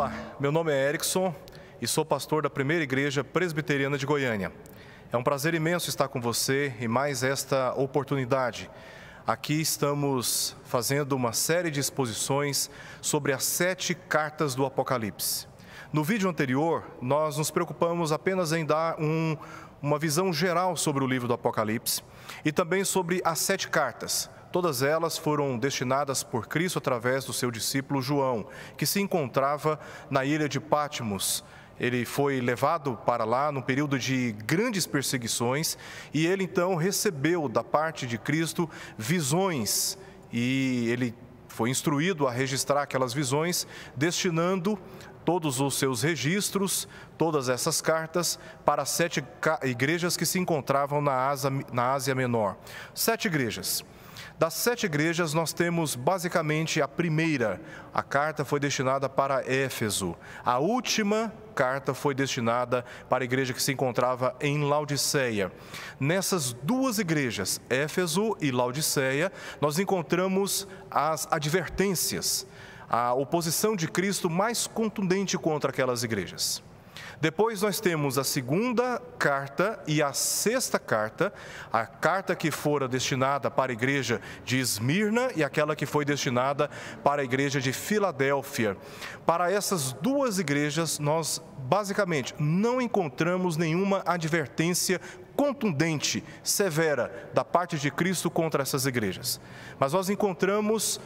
Olá, meu nome é Erickson e sou pastor da Primeira Igreja Presbiteriana de Goiânia. É um prazer imenso estar com você e mais esta oportunidade. Aqui estamos fazendo uma série de exposições sobre as 7 cartas do Apocalipse. No vídeo anterior, nós nos preocupamos apenas em dar uma visão geral sobre o livro do Apocalipse e também sobre as 7 cartas. Todas elas foram destinadas por Cristo através do seu discípulo João, que se encontrava na ilha de Patmos. Ele foi levado para lá num período de grandes perseguições e ele então recebeu da parte de Cristo visões e ele foi instruído a registrar aquelas visões, destinando todos os seus registros, todas essas cartas, para as 7 igrejas que se encontravam na Ásia Menor. 7 igrejas. Das 7 igrejas, nós temos basicamente a primeira. A carta foi destinada para Éfeso. A última carta foi destinada para a igreja que se encontrava em Laodiceia. Nessas 2 igrejas, Éfeso e Laodiceia, nós encontramos as advertências, a oposição de Cristo mais contundente contra aquelas igrejas. Depois nós temos a 2ª carta e a 6ª carta, a carta que fora destinada para a igreja de Esmirna e aquela que foi destinada para a igreja de Filadélfia. Para essas 2 igrejas, nós basicamente não encontramos nenhuma advertência contundente, severa, da parte de Cristo contra essas igrejas. Mas nós encontramos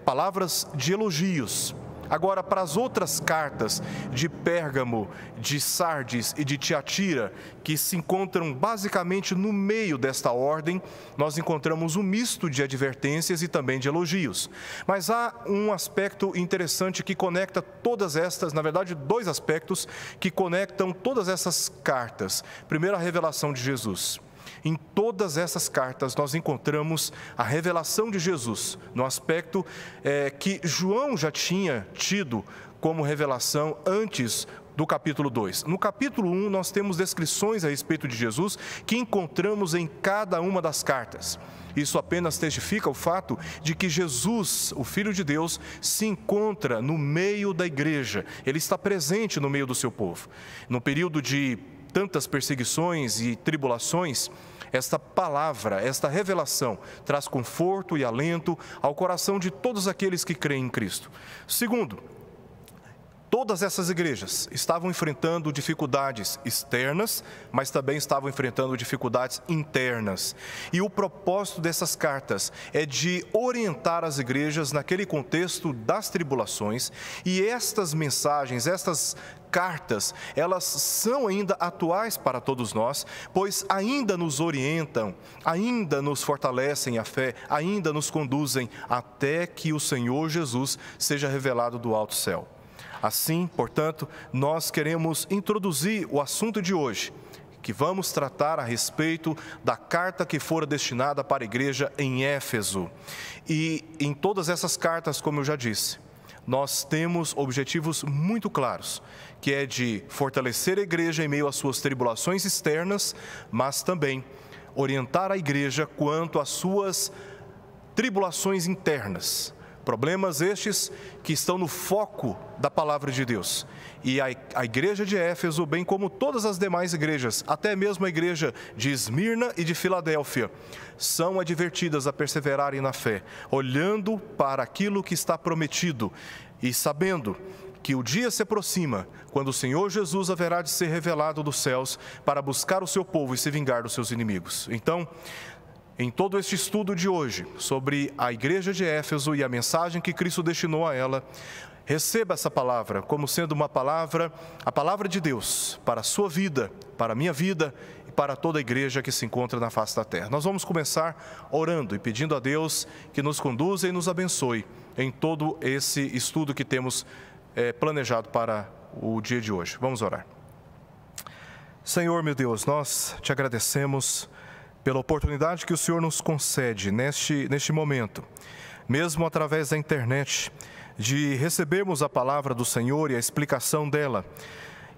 palavras de elogios. Agora, para as outras cartas de Pérgamo, de Sardes e de Tiatira, que se encontram basicamente no meio desta ordem, nós encontramos um misto de advertências e também de elogios. Mas há um aspecto interessante que conecta todas estas, na verdade, 2 aspectos que conectam todas essas cartas. Primeiro, a revelação de Jesus. Em todas essas cartas nós encontramos a revelação de Jesus, no aspecto que João já tinha tido como revelação antes do capítulo 2. No capítulo 1 nós temos descrições a respeito de Jesus que encontramos em cada uma das cartas. Isso apenas testifica o fato de que Jesus, o Filho de Deus, se encontra no meio da igreja. Ele está presente no meio do seu povo. No período de tantas perseguições e tribulações, esta palavra, esta revelação, traz conforto e alento ao coração de todos aqueles que creem em Cristo. Segundo, todas essas igrejas estavam enfrentando dificuldades externas, mas também estavam enfrentando dificuldades internas. E o propósito dessas cartas é de orientar as igrejas naquele contexto das tribulações, e estas mensagens, estas cartas, elas são ainda atuais para todos nós, pois ainda nos orientam, ainda nos fortalecem a fé, ainda nos conduzem até que o Senhor Jesus seja revelado do alto céu. Assim, portanto, nós queremos introduzir o assunto de hoje, que vamos tratar a respeito da carta que fora destinada para a igreja em Éfeso. E em todas essas cartas, como eu já disse, nós temos objetivos muito claros, que é de fortalecer a igreja em meio às suas tribulações externas, mas também orientar a igreja quanto às suas tribulações internas. Problemas estes que estão no foco da palavra de Deus. E a igreja de Éfeso, bem como todas as demais igrejas, até mesmo a igreja de Esmirna e de Filadélfia, são advertidas a perseverarem na fé, olhando para aquilo que está prometido e sabendo que o dia se aproxima, quando o Senhor Jesus haverá de ser revelado dos céus para buscar o seu povo e se vingar dos seus inimigos. Então, em todo este estudo de hoje, sobre a igreja de Éfeso e a mensagem que Cristo destinou a ela, receba essa palavra como sendo uma palavra, a palavra de Deus, para a sua vida, para a minha vida e para toda a igreja que se encontra na face da terra. Nós vamos começar orando e pedindo a Deus que nos conduza e nos abençoe em todo esse estudo que temos planejado para o dia de hoje. Vamos orar. Senhor, meu Deus, nós te agradecemos pela oportunidade que o Senhor nos concede neste momento, mesmo através da internet, de recebermos a palavra do Senhor e a explicação dela.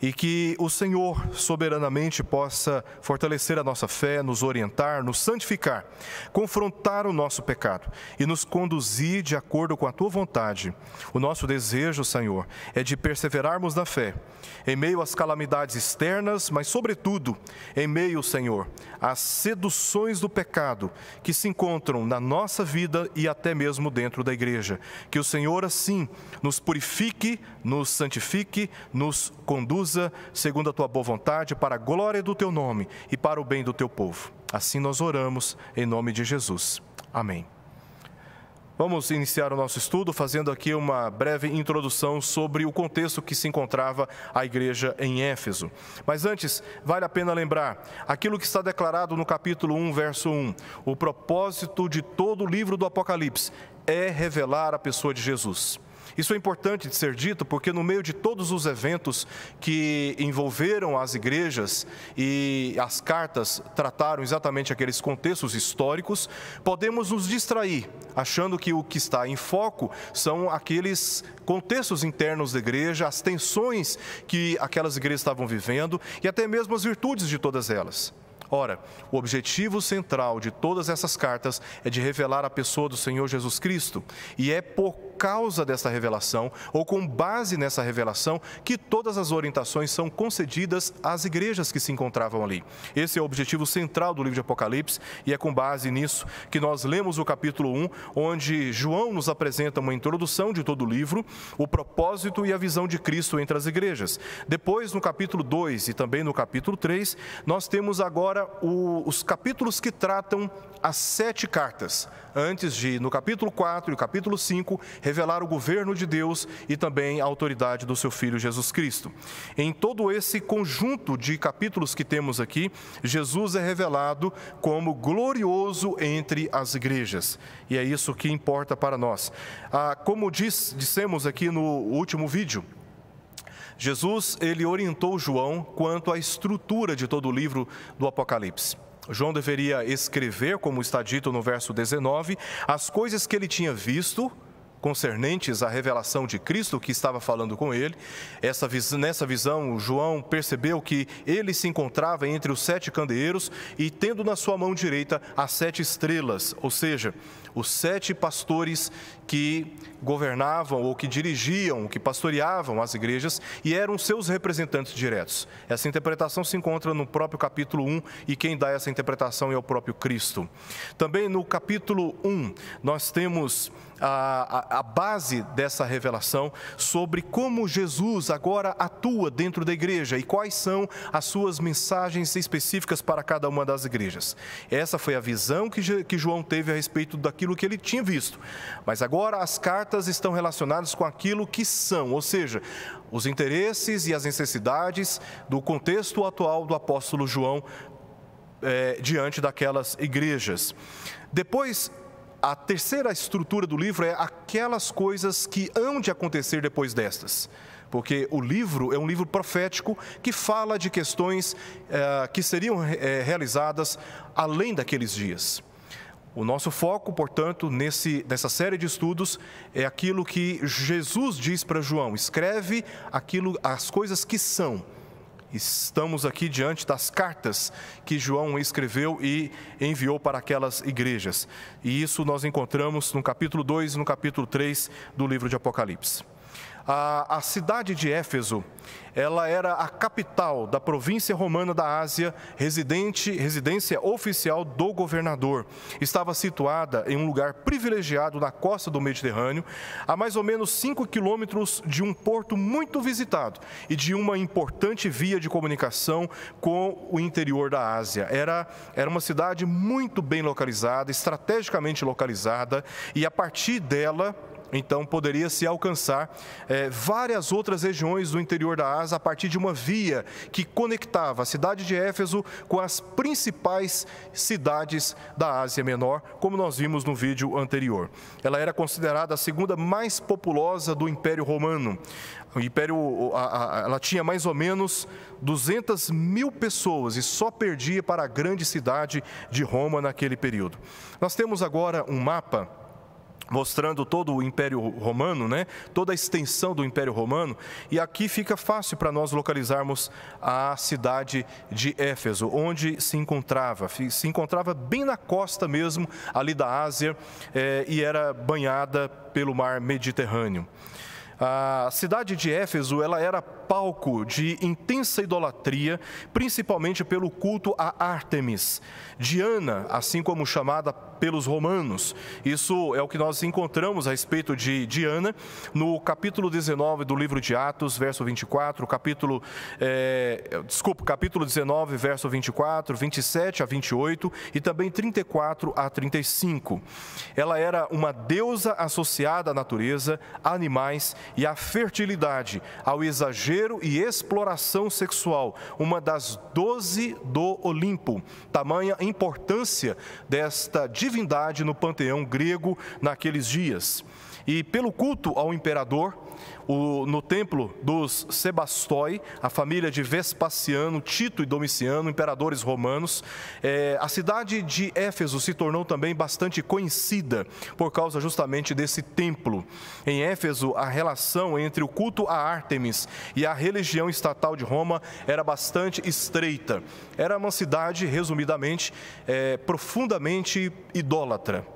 e que o Senhor soberanamente possa fortalecer a nossa fé, nos orientar, nos santificar, confrontar o nosso pecado e nos conduzir de acordo com a Tua vontade. O nosso desejo, Senhor, é de perseverarmos na fé, em meio às calamidades externas, mas sobretudo em meio, Senhor, às seduções do pecado que se encontram na nossa vida e até mesmo dentro da igreja. Que o Senhor, assim, nos purifique, nos santifique, nos conduza segundo a Tua boa vontade, para a glória do Teu nome e para o bem do Teu povo. Assim nós oramos, em nome de Jesus. Amém. Vamos iniciar o nosso estudo fazendo aqui uma breve introdução sobre o contexto que se encontrava a igreja em Éfeso. Mas antes, vale a pena lembrar aquilo que está declarado no capítulo 1, verso 1. O propósito de todo o livro do Apocalipse é revelar a pessoa de Jesus. Isso é importante de ser dito porque no meio de todos os eventos que envolveram as igrejas e as cartas trataram exatamente aqueles contextos históricos, podemos nos distrair achando que o que está em foco são aqueles contextos internos da igreja, as tensões que aquelas igrejas estavam vivendo e até mesmo as virtudes de todas elas. Ora, o objetivo central de todas essas cartas é de revelar a pessoa do Senhor Jesus Cristo. E é por causa dessa revelação, ou com base nessa revelação, que todas as orientações são concedidas às igrejas que se encontravam ali. Esse é o objetivo central do livro de Apocalipse, e é com base nisso que nós lemos o capítulo 1, onde João nos apresenta uma introdução de todo o livro, o propósito e a visão de Cristo entre as igrejas. Depois, no capítulo 2 e também no capítulo 3, nós temos agora os capítulos que tratam as 7 cartas, antes de, no capítulo 4 e o capítulo 5, revelar o governo de Deus e também a autoridade do seu Filho Jesus Cristo. Em todo esse conjunto de capítulos que temos aqui, Jesus é revelado como glorioso entre as igrejas. E é isso que importa para nós. Como dissemos aqui no último vídeo, Jesus, ele orientou João quanto à estrutura de todo o livro do Apocalipse. João deveria escrever, como está dito no verso 19, as coisas que ele tinha visto, concernentes à revelação de Cristo que estava falando com ele. Nessa visão, João percebeu que ele se encontrava entre os 7 candeeiros e tendo na sua mão direita as 7 estrelas, ou seja, os 7 pastores que governavam ou que dirigiam, que pastoreavam as igrejas e eram seus representantes diretos. Essa interpretação se encontra no próprio capítulo 1 e quem dá essa interpretação é o próprio Cristo. Também no capítulo 1 nós temos a base dessa revelação sobre como Jesus agora atua dentro da igreja e quais são as suas mensagens específicas para cada uma das igrejas. Essa foi a visão que João teve a respeito daquilo que ele tinha visto. Mas agora as cartas estão relacionadas com aquilo que são, ou seja, os interesses e as necessidades do contexto atual do apóstolo João diante daquelas igrejas. Depois, a terceira estrutura do livro é aquelas coisas que hão de acontecer depois destas. Porque o livro é um livro profético que fala de questões que seriam realizadas além daqueles dias. O nosso foco, portanto, nessa série de estudos é aquilo que Jesus diz para João: escreve as coisas que são. Estamos aqui diante das cartas que João escreveu e enviou para aquelas igrejas. E isso nós encontramos no capítulo 2 e no capítulo 3 do livro de Apocalipse. A cidade de Éfeso, ela era a capital da província romana da Ásia, residência oficial do governador. Estava situada em um lugar privilegiado na costa do Mediterrâneo, a mais ou menos 5 quilômetros de um porto muito visitado e de uma importante via de comunicação com o interior da Ásia. Era uma cidade muito bem localizada, estrategicamente localizada, e a partir dela, então, poderia-se alcançar várias outras regiões do interior da Ásia a partir de uma via que conectava a cidade de Éfeso com as principais cidades da Ásia Menor, como nós vimos no vídeo anterior. Ela era considerada a segunda mais populosa do Império Romano. Ela tinha mais ou menos 200 mil pessoas e só perdia para a grande cidade de Roma naquele período. Nós temos agora um mapa mostrando todo o Império Romano, né? Toda a extensão do Império Romano, e aqui fica fácil para nós localizarmos a cidade de Éfeso, onde se encontrava bem na costa mesmo, ali da Ásia, e era banhada pelo mar Mediterrâneo. A cidade de Éfeso, ela era palco de intensa idolatria, principalmente pelo culto a Ártemis, Diana, assim como chamada pelos romanos. Isso é o que nós encontramos a respeito de Diana no capítulo 19 do livro de Atos, verso 24, capítulo 19, verso 24, 27 a 28 e também 34 a 35. Ela era uma deusa associada à natureza, a animais e à fertilidade, ao exagero e exploração sexual, uma das 12 do Olimpo. Tamanha importância desta divindade no panteão grego naqueles dias. E pelo culto ao imperador, no templo dos Sebastói, a família de Vespasiano, Tito e Domiciano, imperadores romanos, a cidade de Éfeso se tornou também bastante conhecida por causa justamente desse templo. Em Éfeso, a relação entre o culto a Ártemis e a religião estatal de Roma era bastante estreita. Era uma cidade, resumidamente, profundamente idólatra.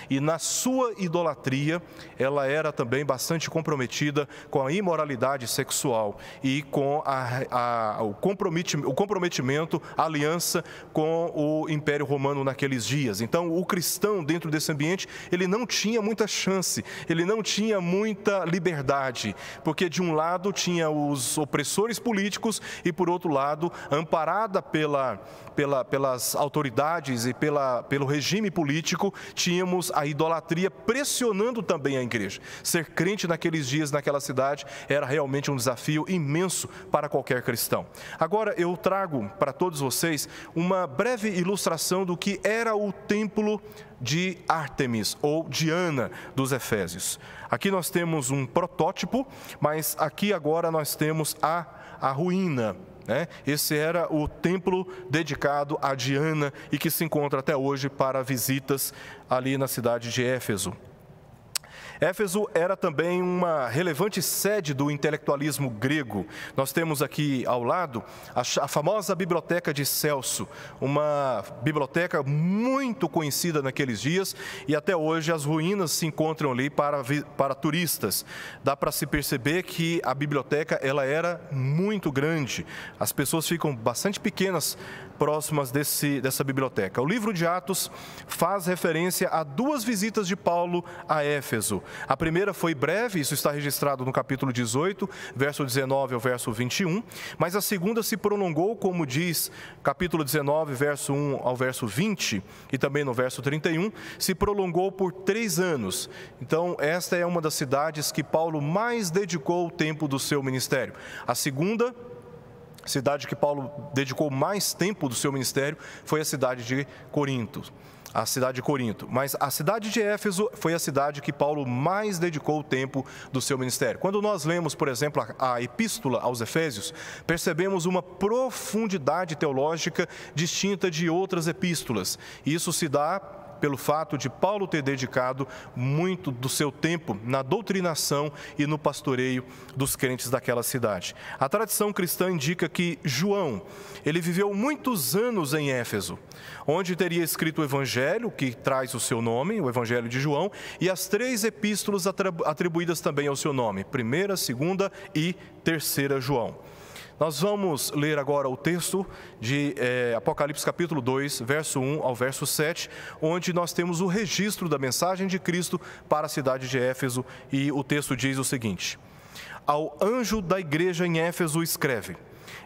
E na sua idolatria, ela era também bastante comprometida com a imoralidade sexual e com o comprometimento, a aliança com o Império Romano naqueles dias. Então, o cristão, dentro desse ambiente, ele não tinha muita chance, ele não tinha muita liberdade, porque de um lado tinha os opressores políticos e, por outro lado, amparada pelas autoridades e pelo regime político, tínhamos a idolatria pressionando também a igreja. Ser crente naqueles dias, naquela cidade, era realmente um desafio imenso para qualquer cristão. Agora eu trago para todos vocês uma breve ilustração do que era o templo de Ártemis, ou Diana dos Efésios. Aqui nós temos um protótipo, mas aqui agora nós temos a ruína. Esse era o templo dedicado a Diana e que se encontra até hoje para visitas ali na cidade de Éfeso. Éfeso era também uma relevante sede do intelectualismo grego. Nós temos aqui ao lado a famosa Biblioteca de Celso, uma biblioteca muito conhecida naqueles dias, e até hoje as ruínas se encontram ali para turistas. Dá para se perceber que a biblioteca ela era muito grande, as pessoas ficam bastante pequenas próximas dessa biblioteca. O livro de Atos faz referência a duas visitas de Paulo a Éfeso. A primeira foi breve, isso está registrado no capítulo 18, verso 19 ao verso 21, mas a segunda se prolongou, como diz capítulo 19, verso 1 ao verso 20, e também no verso 31, se prolongou por 3 anos. Então, esta é uma das cidades que Paulo mais dedicou o tempo do seu ministério. A segunda cidade que Paulo dedicou mais tempo do seu ministério foi a cidade de Corinto. Mas a cidade de Éfeso foi a cidade que Paulo mais dedicou o tempo do seu ministério. Quando nós lemos, por exemplo, a Epístola aos Efésios, percebemos uma profundidade teológica distinta de outras epístolas. Isso se dá pelo fato de Paulo ter dedicado muito do seu tempo na doutrinação e no pastoreio dos crentes daquela cidade. A tradição cristã indica que João, ele viveu muitos anos em Éfeso, onde teria escrito o Evangelho, que traz o seu nome, o Evangelho de João, e as 3 epístolas atribuídas também ao seu nome, 1ª, 2ª e 3ª João. Nós vamos ler agora o texto de Apocalipse capítulo 2, verso 1 ao verso 7, onde nós temos o registro da mensagem de Cristo para a cidade de Éfeso, e o texto diz o seguinte: Ao anjo da igreja em Éfeso escreve: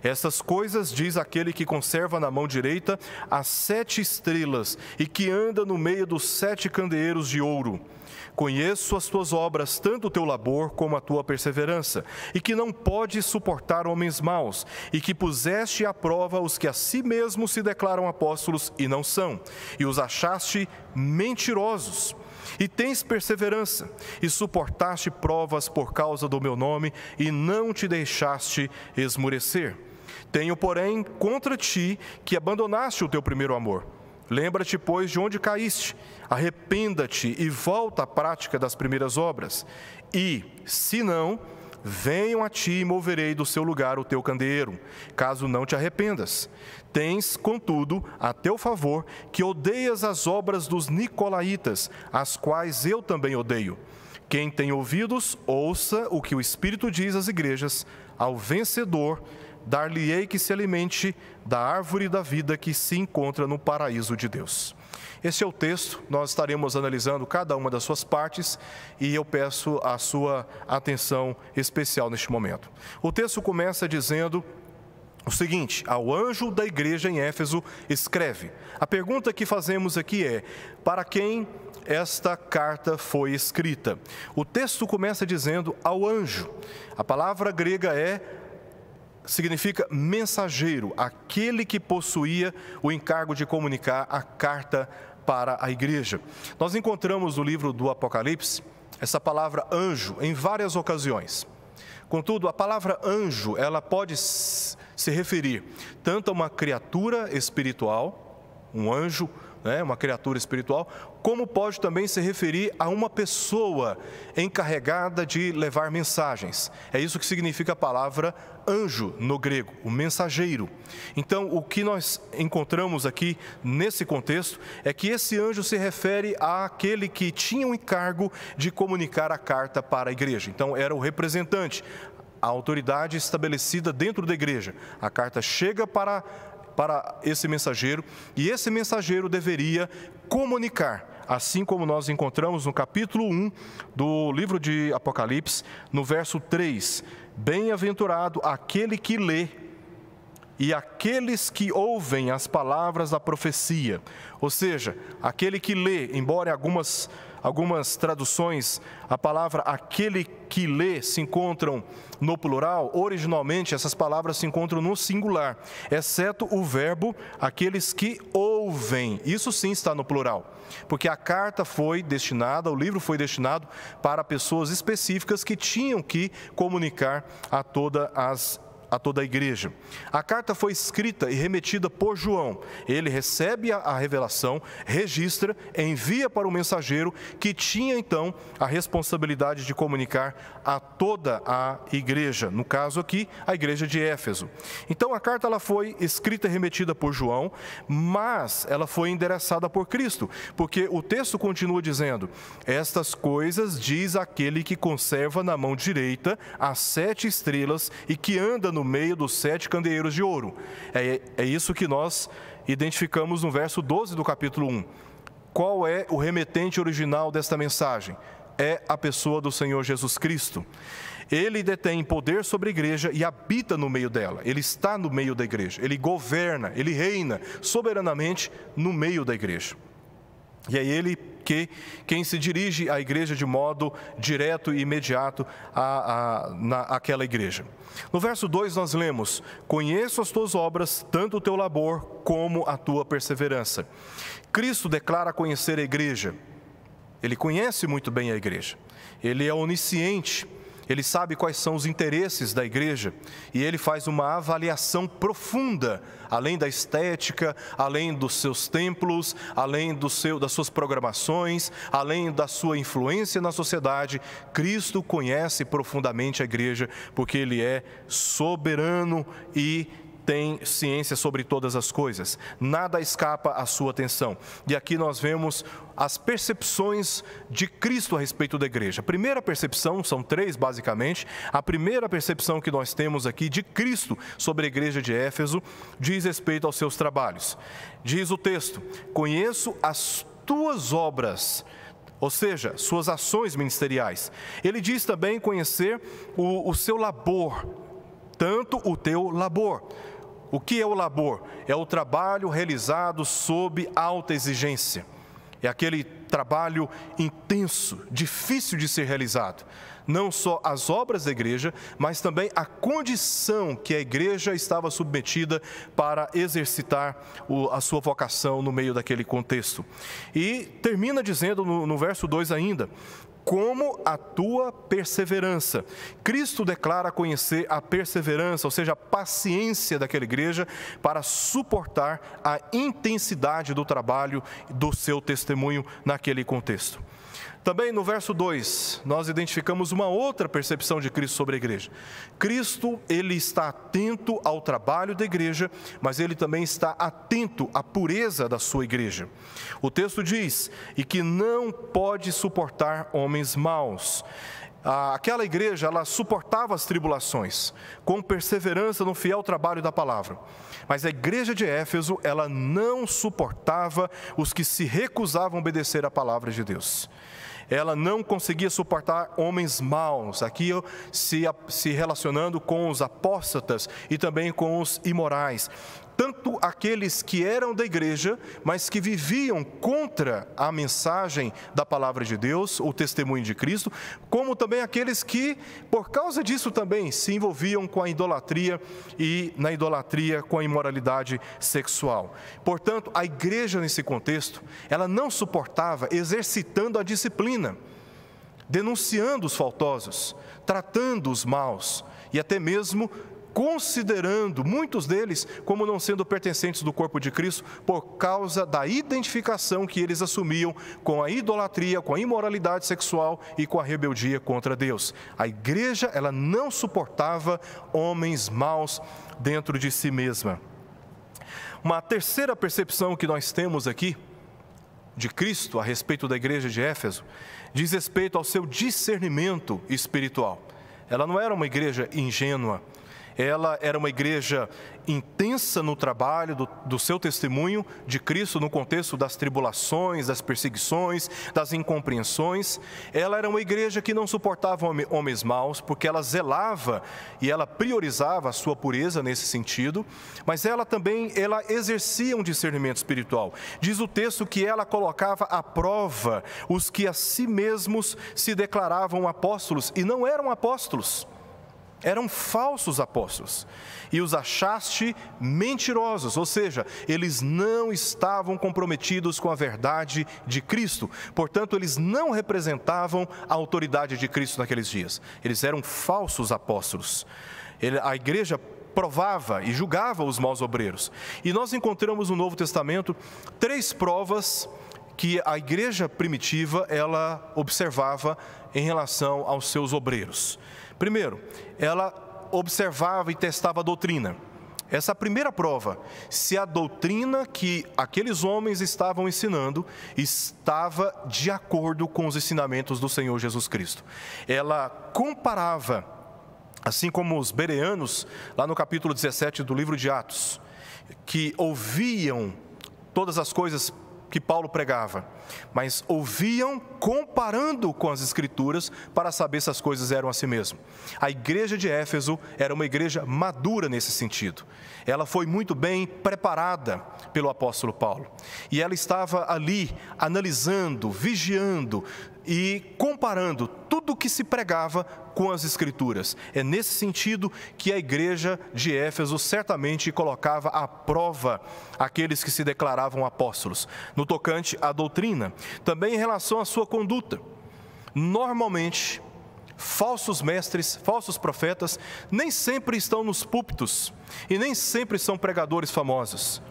Estas coisas diz aquele que conserva na mão direita as 7 estrelas e que anda no meio dos 7 candeeiros de ouro. Conheço as tuas obras, tanto o teu labor como a tua perseverança, e que não podes suportar homens maus, e que puseste à prova os que a si mesmos se declaram apóstolos e não são, e os achaste mentirosos. E tens perseverança, e suportaste provas por causa do meu nome, e não te deixaste esmurecer. Tenho, porém, contra ti que abandonaste o teu primeiro amor. Lembra-te, pois, de onde caíste, arrependa-te e volta à prática das primeiras obras. E, se não, venham a ti e moverei do seu lugar o teu candeeiro, caso não te arrependas. Tens, contudo, a teu favor, que odeias as obras dos nicolaítas, as quais eu também odeio. Quem tem ouvidos, ouça o que o Espírito diz às igrejas. Ao vencedor, dar-lhe-ei que se alimente da árvore da vida que se encontra no paraíso de Deus. Este é o texto, nós estaremos analisando cada uma das suas partes e eu peço a sua atenção especial neste momento. O texto começa dizendo o seguinte: ao anjo da igreja em Éfeso escreve. A pergunta que fazemos aqui é: para quem esta carta foi escrita? O texto começa dizendo ao anjo. A palavra grega significa mensageiro, aquele que possuía o encargo de comunicar a carta para a igreja. Nós encontramos no livro do Apocalipse essa palavra anjo em várias ocasiões. Contudo, a palavra anjo, ela pode se referir tanto a uma criatura espiritual, um anjo, uma criatura espiritual, como pode também se referir a uma pessoa encarregada de levar mensagens. É isso que significa a palavra anjo no grego, o mensageiro. Então, o que nós encontramos aqui nesse contexto é que esse anjo se refere àquele que tinha o encargo de comunicar a carta para a igreja. Então, era o representante, a autoridade estabelecida dentro da igreja. A carta chega para esse mensageiro, e esse mensageiro deveria comunicar, assim como nós encontramos no capítulo 1 do livro de Apocalipse, no verso 3, bem-aventurado aquele que lê e aqueles que ouvem as palavras da profecia. Ou seja, aquele que lê, embora em algumas traduções a palavra aquele que lê se encontram no plural, originalmente essas palavras se encontram no singular, exceto o verbo aqueles que ouvem. Isso sim está no plural, porque a carta foi destinada, o livro foi destinado para pessoas específicas que tinham que comunicar a toda a igreja. A carta foi escrita e remetida por João. Ele recebe a revelação, registra, envia para o mensageiro, que tinha então a responsabilidade de comunicar a toda a igreja, no caso aqui, a igreja de Éfeso. Então a carta ela foi escrita e remetida por João, mas ela foi endereçada por Cristo, porque o texto continua dizendo: estas coisas diz aquele que conserva na mão direita as 7 estrelas e que anda no meio dos 7 candeeiros de ouro. É isso que nós identificamos no verso 12 do capítulo 1. Qual é o remetente original desta mensagem? É a pessoa do Senhor Jesus Cristo. Ele detém poder sobre a igreja e habita no meio dela. Ele está no meio da igreja. Ele governa, ele reina soberanamente no meio da igreja. E é ele quem se dirige à igreja de modo direto e imediato àquela igreja. No verso 2 nós lemos: conheço as tuas obras, tanto o teu labor como a tua perseverança. Cristo declara conhecer a igreja. Ele conhece muito bem a igreja. Ele é onisciente. Ele sabe quais são os interesses da igreja e ele faz uma avaliação profunda, além da estética, além dos seus templos, além das suas programações, além da sua influência na sociedade. Cristo conhece profundamente a igreja, porque ele é soberano e tem ciência sobre todas as coisas. Nada escapa à sua atenção. E aqui nós vemos as percepções de Cristo a respeito da igreja. A primeira percepção, são 3 basicamente, a primeira percepção que nós temos aqui de Cristo sobre a igreja de Éfeso diz respeito aos seus trabalhos. Diz o texto: conheço as tuas obras, ou seja, suas ações ministeriais. Ele diz também conhecer o seu labor, tanto o teu labor. O que é o labor? É o trabalho realizado sob alta exigência. É aquele trabalho intenso, difícil de ser realizado. Não só as obras da igreja, mas também a condição que a igreja estava submetida para exercitar a sua vocação no meio daquele contexto. E termina dizendo no verso 2 ainda: como a tua perseverança. Cristo declara conhecer a perseverança, ou seja, a paciência daquela igreja para suportar a intensidade do trabalho, do seu testemunho naquele contexto. Também no verso 2, nós identificamos uma outra percepção de Cristo sobre a igreja. Cristo, ele está atento ao trabalho da igreja, mas ele também está atento à pureza da sua igreja. O texto diz: e que não pode suportar homens maus. Aquela igreja, ela suportava as tribulações, com perseverança no fiel trabalho da palavra. Mas a igreja de Éfeso, ela não suportava os que se recusavam a obedecer à palavra de Deus. Ela não conseguia suportar homens maus, aqui se relacionando com os apóstatas e também com os imorais. Tanto aqueles que eram da igreja, mas que viviam contra a mensagem da palavra de Deus, o testemunho de Cristo, como também aqueles que, por causa disso também, se envolviam com a idolatria e na idolatria com a imoralidade sexual. Portanto, a igreja nesse contexto, ela não suportava exercitando a disciplina, denunciando os faltosos, tratando os maus e até mesmo considerando muitos deles como não sendo pertencentes do corpo de Cristo por causa da identificação que eles assumiam com a idolatria, com a imoralidade sexual e com a rebeldia contra Deus. A igreja, ela não suportava homens maus dentro de si mesma. Uma terceira percepção que nós temos aqui de Cristo a respeito da igreja de Éfeso diz respeito ao seu discernimento espiritual. Ela não era uma igreja ingênua. Ela era uma igreja intensa no trabalho do seu testemunho de Cristo no contexto das tribulações, das perseguições, das incompreensões. Ela era uma igreja que não suportava homens maus, porque ela zelava e ela priorizava a sua pureza nesse sentido, mas ela exercia um discernimento espiritual. Diz o texto que ela colocava à prova os que a si mesmos se declaravam apóstolos e não eram apóstolos. Eram falsos apóstolos, e os achaste mentirosos, ou seja, eles não estavam comprometidos com a verdade de Cristo, portanto, eles não representavam a autoridade de Cristo naqueles dias, eles eram falsos apóstolos. A igreja provava e julgava os maus obreiros, e nós encontramos no Novo Testamento 3 provas que a igreja primitiva, ela observava em relação aos seus obreiros. Primeiro, ela observava e testava a doutrina. Essa é a primeira prova, se a doutrina que aqueles homens estavam ensinando estava de acordo com os ensinamentos do Senhor Jesus Cristo. Ela comparava, assim como os bereanos, lá no capítulo 17 do livro de Atos, que ouviam todas as coisas que Paulo pregava, mas ouviam comparando com as Escrituras para saber se as coisas eram assim mesmo. A igreja de Éfeso era uma igreja madura nesse sentido. Ela foi muito bem preparada pelo apóstolo Paulo. E ela estava ali analisando, vigiando e comparando tudo o que se pregava com as Escrituras. É nesse sentido que a igreja de Éfeso certamente colocava à prova aqueles que se declaravam apóstolos, no tocante à doutrina, também em relação à sua conduta. Normalmente, falsos mestres, falsos profetas, nem sempre estão nos púlpitos e nem sempre são pregadores famosos.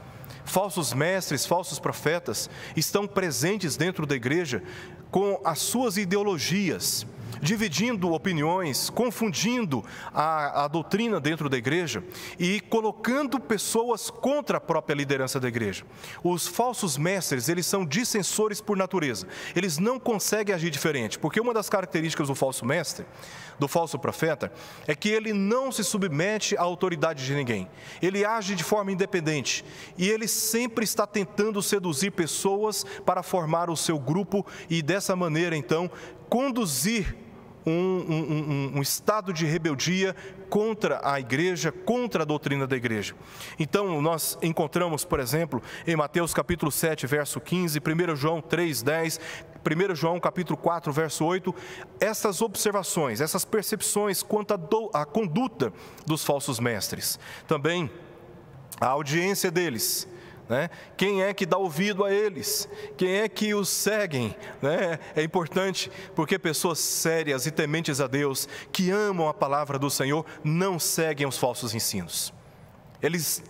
Falsos mestres, falsos profetas estão presentes dentro da igreja com as suas ideologias, dividindo opiniões, confundindo a doutrina dentro da igreja e colocando pessoas contra a própria liderança da igreja. Os falsos mestres, eles são dissensores por natureza. Eles não conseguem agir diferente, porque uma das características do falso mestre, do falso profeta, é que ele não se submete à autoridade de ninguém. Ele age de forma independente e ele sempre está tentando seduzir pessoas para formar o seu grupo e dessa maneira, então, conduzir um estado de rebeldia contra a igreja, contra a doutrina da igreja. Então, nós encontramos, por exemplo, em Mateus capítulo 7, verso 15, 1 João 3, 10, 1 João capítulo 4, verso 8, essas observações, essas percepções quanto à conduta dos falsos mestres. Também a audiência deles, né? Quem é que dá ouvido a eles? Quem é que os seguem? Né? É importante porque pessoas sérias e tementes a Deus, que amam a palavra do Senhor, não seguem os falsos ensinos.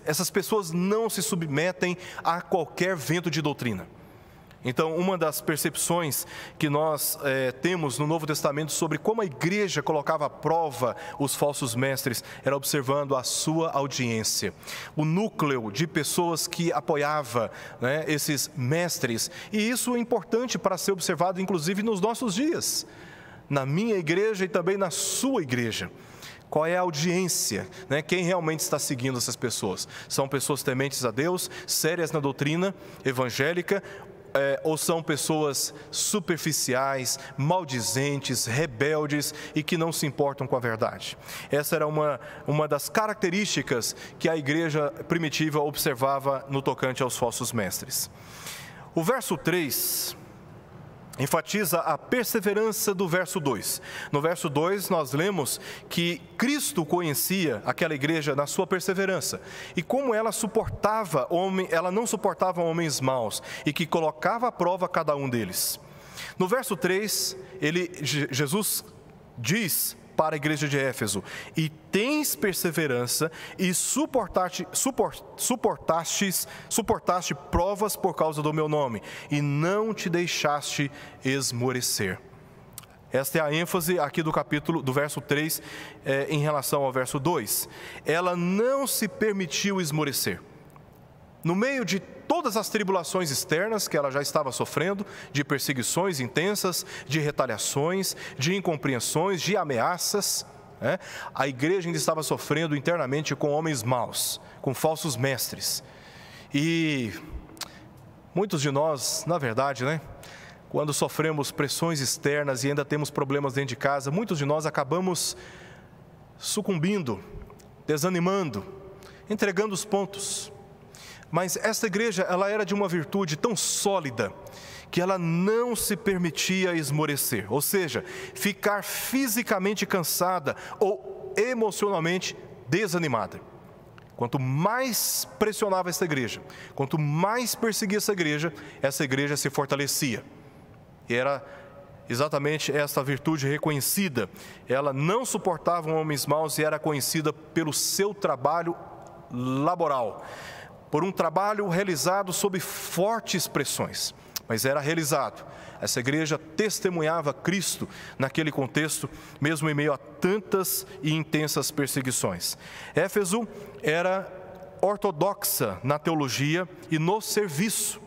Essas pessoas não se submetem a qualquer vento de doutrina. Então, uma das percepções que nós temos no Novo Testamento sobre como a igreja colocava à prova os falsos mestres era observando a sua audiência, o núcleo de pessoas que apoiava, né, esses mestres. E isso é importante para ser observado, inclusive, nos nossos dias, na minha igreja e também na sua igreja. Qual é a audiência, né? Quem realmente está seguindo essas pessoas? São pessoas tementes a Deus, sérias na doutrina evangélica, ou são pessoas superficiais, maldizentes, rebeldes e que não se importam com a verdade? Essa era uma das características que a igreja primitiva observava no tocante aos falsos mestres. O verso 3 enfatiza a perseverança do verso 2. No verso 2 nós lemos que Cristo conhecia aquela igreja na sua perseverança e como ela não suportava homens maus e que colocava à prova cada um deles. No verso 3, Jesus diz para a igreja de Éfeso: e tens perseverança e suportaste provas por causa do meu nome, e não te deixaste esmorecer. Esta é a ênfase aqui do verso 3 em relação ao verso 2. Ela não se permitiu esmorecer. No meio de todas as tribulações externas que ela já estava sofrendo, de perseguições intensas, de retaliações, de incompreensões, de ameaças, né? A igreja ainda estava sofrendo internamente com homens maus, com falsos mestres. E muitos de nós, na verdade, né, quando sofremos pressões externas e ainda temos problemas dentro de casa, muitos de nós acabamos sucumbindo, desanimando, entregando os pontos. Mas esta igreja, ela era de uma virtude tão sólida que ela não se permitia esmorecer, ou seja, ficar fisicamente cansada ou emocionalmente desanimada. Quanto mais pressionava essa igreja, quanto mais perseguia essa igreja se fortalecia. E era exatamente essa virtude reconhecida. Ela não suportava homens maus e era conhecida pelo seu trabalho laboral, por um trabalho realizado sob fortes pressões, mas era realizado. Essa igreja testemunhava Cristo naquele contexto, mesmo em meio a tantas e intensas perseguições. Éfeso era ortodoxa na teologia e no serviço,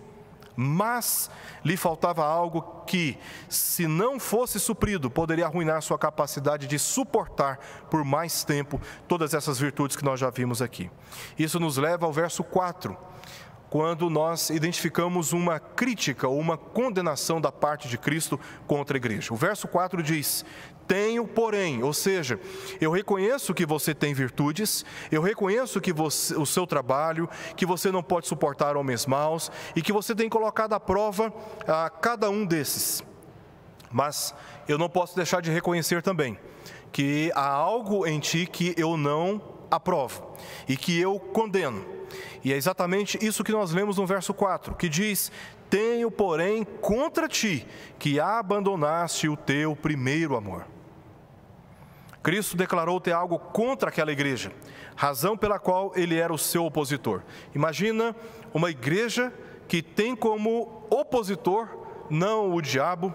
mas lhe faltava algo que, se não fosse suprido, poderia arruinar sua capacidade de suportar por mais tempo todas essas virtudes que nós já vimos aqui. Isso nos leva ao verso 4, quando nós identificamos uma crítica ou uma condenação da parte de Cristo contra a igreja. O verso 4 diz: tenho, porém, ou seja, eu reconheço que você tem virtudes, eu reconheço que o seu trabalho, que você não pode suportar homens maus e que você tem colocado à prova a cada um desses. Mas eu não posso deixar de reconhecer também que há algo em ti que eu não aprovo e que eu condeno. E é exatamente isso que nós lemos no verso 4, que diz: tenho, porém, contra ti que abandonaste o teu primeiro amor. Cristo declarou ter algo contra aquela igreja, razão pela qual ele era o seu opositor. Imagina uma igreja que tem como opositor não o diabo,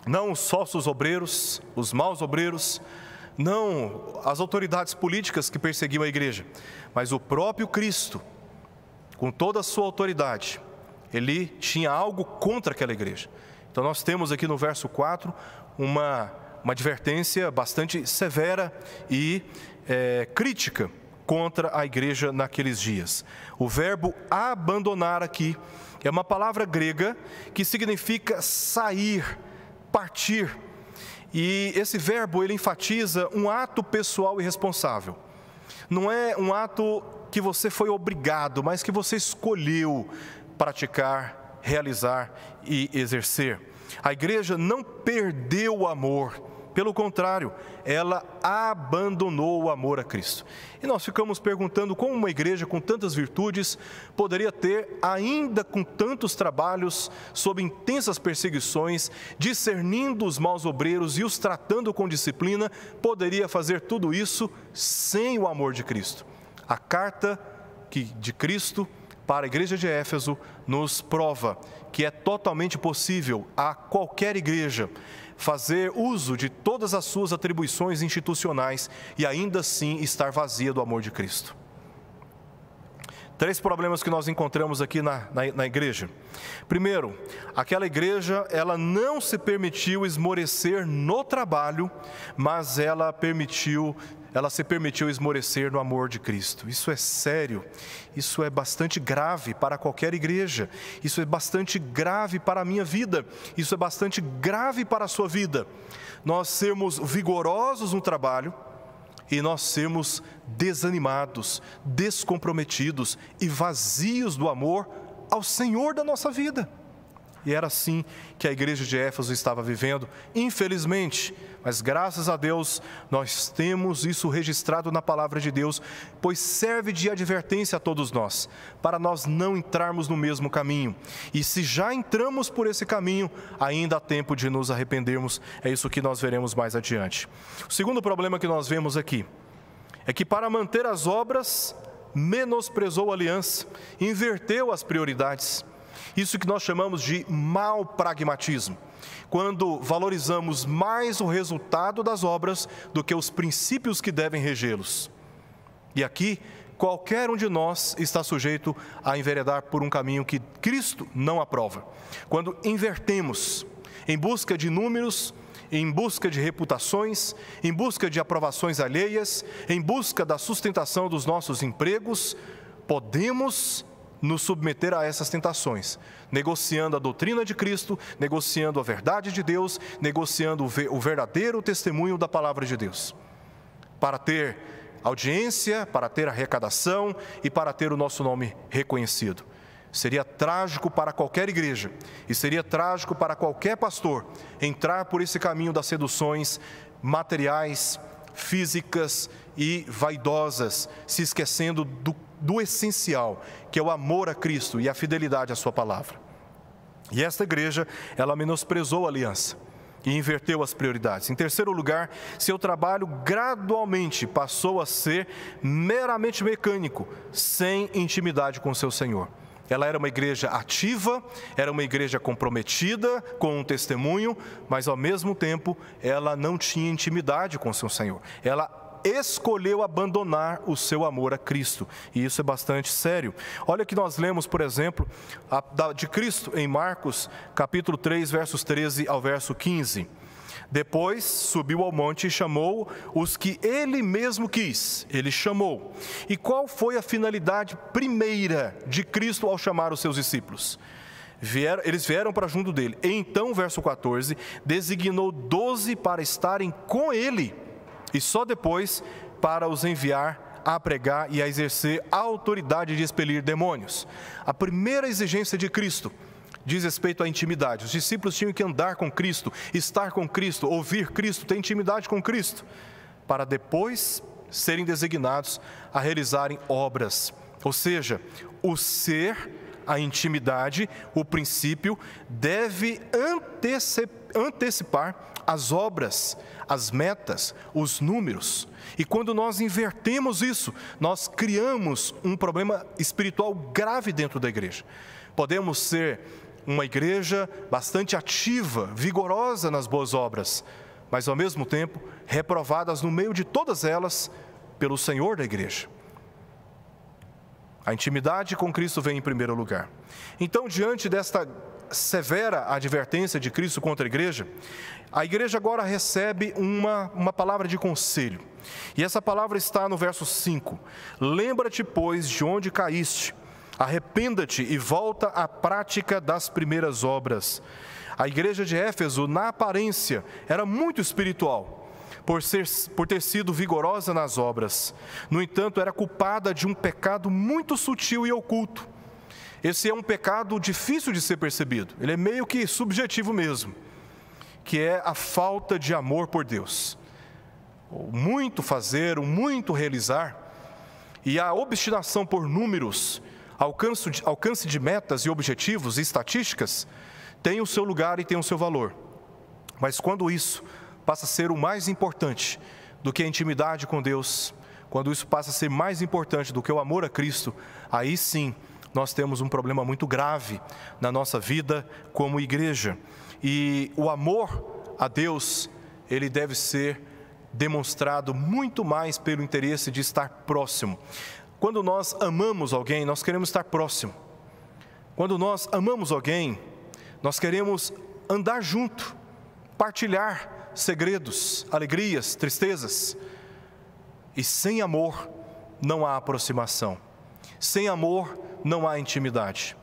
não os falsos obreiros, os maus obreiros, não as autoridades políticas que perseguiam a igreja, mas o próprio Cristo, com toda a sua autoridade. Ele tinha algo contra aquela igreja. Então nós temos aqui no verso 4 uma advertência bastante severa e crítica contra a igreja naqueles dias. O verbo abandonar aqui é uma palavra grega que significa sair, partir. E esse verbo, ele enfatiza um ato pessoal e responsável. Não é um ato que você foi obrigado, mas que você escolheu praticar, realizar e exercer. A igreja não perdeu o amor, pelo contrário, ela abandonou o amor a Cristo. E nós ficamos perguntando como uma igreja com tantas virtudes poderia ter, ainda com tantos trabalhos, sob intensas perseguições, discernindo os maus obreiros e os tratando com disciplina, poderia fazer tudo isso sem o amor de Cristo. A carta de Cristo para a igreja de Éfeso nos prova que é totalmente possível a qualquer igreja fazer uso de todas as suas atribuições institucionais e ainda assim estar vazia do amor de Cristo. 3 problemas que nós encontramos aqui na igreja. Primeiro, aquela igreja, ela não se permitiu esmorecer no trabalho, mas ela se permitiu esmorecer no amor de Cristo. Isso é sério, isso é bastante grave para qualquer igreja, isso é bastante grave para a minha vida, isso é bastante grave para a sua vida. Nós sermos vigorosos no trabalho e nós sermos desanimados, descomprometidos e vazios do amor ao Senhor da nossa vida. E era assim que a igreja de Éfeso estava vivendo, infelizmente. Mas graças a Deus, nós temos isso registrado na palavra de Deus, pois serve de advertência a todos nós, para nós não entrarmos no mesmo caminho. E se já entramos por esse caminho, ainda há tempo de nos arrependermos. É isso que nós veremos mais adiante. O segundo problema que nós vemos aqui é que, para manter as obras, menosprezou a aliança, inverteu as prioridades. Isso que nós chamamos de mau pragmatismo, quando valorizamos mais o resultado das obras do que os princípios que devem regê-los. E aqui, qualquer um de nós está sujeito a enveredar por um caminho que Cristo não aprova. Quando invertemos em busca de números, em busca de reputações, em busca de aprovações alheias, em busca da sustentação dos nossos empregos, podemos nos submeter a essas tentações, negociando a doutrina de Cristo, negociando a verdade de Deus, negociando o verdadeiro testemunho da palavra de Deus, para ter audiência, para ter arrecadação e para ter o nosso nome reconhecido. Seria trágico para qualquer igreja e seria trágico para qualquer pastor entrar por esse caminho das seduções materiais, físicas e vaidosas, se esquecendo do essencial, que é o amor a Cristo e a fidelidade à sua palavra. E esta igreja, ela menosprezou a aliança e inverteu as prioridades. Em terceiro lugar, seu trabalho gradualmente passou a ser meramente mecânico, sem intimidade com seu Senhor. Ela era uma igreja ativa, era uma igreja comprometida com um testemunho, mas ao mesmo tempo ela não tinha intimidade com seu Senhor. Ela escolheu abandonar o seu amor a Cristo, e isso é bastante sério. Olha que nós lemos, por exemplo, de Cristo em Marcos, capítulo 3, versos 13 ao verso 15. Depois subiu ao monte e chamou os que ele mesmo quis, ele chamou. E qual foi a finalidade primeira de Cristo ao chamar os seus discípulos? Eles vieram para junto dele. E então, verso 14, designou 12 para estarem com ele, e só depois para os enviar a pregar e a exercer a autoridade de expelir demônios. A primeira exigência de Cristo diz respeito à intimidade. Os discípulos tinham que andar com Cristo, estar com Cristo, ouvir Cristo, ter intimidade com Cristo, para depois serem designados a realizarem obras. Ou seja, o ser, a intimidade, o princípio, deve antecipar as obras, as metas, os números. E quando nós invertemos isso, nós criamos um problema espiritual grave dentro da igreja. Podemos ser uma igreja bastante ativa, vigorosa nas boas obras, mas ao mesmo tempo reprovadas no meio de todas elas pelo Senhor da igreja. A intimidade com Cristo vem em primeiro lugar. Então, diante desta severa advertência de Cristo contra a igreja agora recebe uma palavra de conselho. E essa palavra está no verso 5. Lembra-te, pois, de onde caíste, arrependa-te e volta à prática das primeiras obras. A igreja de Éfeso, na aparência, era muito espiritual, por ter sido vigorosa nas obras. No entanto, era culpada de um pecado muito sutil e oculto. Esse é um pecado difícil de ser percebido, ele é meio que subjetivo mesmo, que é a falta de amor por Deus. O muito fazer, o muito realizar, e a obstinação por números, alcance de metas e objetivos e estatísticas, tem o seu lugar e tem o seu valor. Mas quando isso passa a ser o mais importante do que a intimidade com Deus, quando isso passa a ser mais importante do que o amor a Cristo, aí sim nós temos um problema muito grave na nossa vida como igreja. E o amor a Deus, ele deve ser demonstrado muito mais pelo interesse de estar próximo. Quando nós amamos alguém, nós queremos estar próximo. Quando nós amamos alguém, nós queremos andar junto, partilhar segredos, alegrias, tristezas. E sem amor não há aproximação. Sem amor não há intimidade.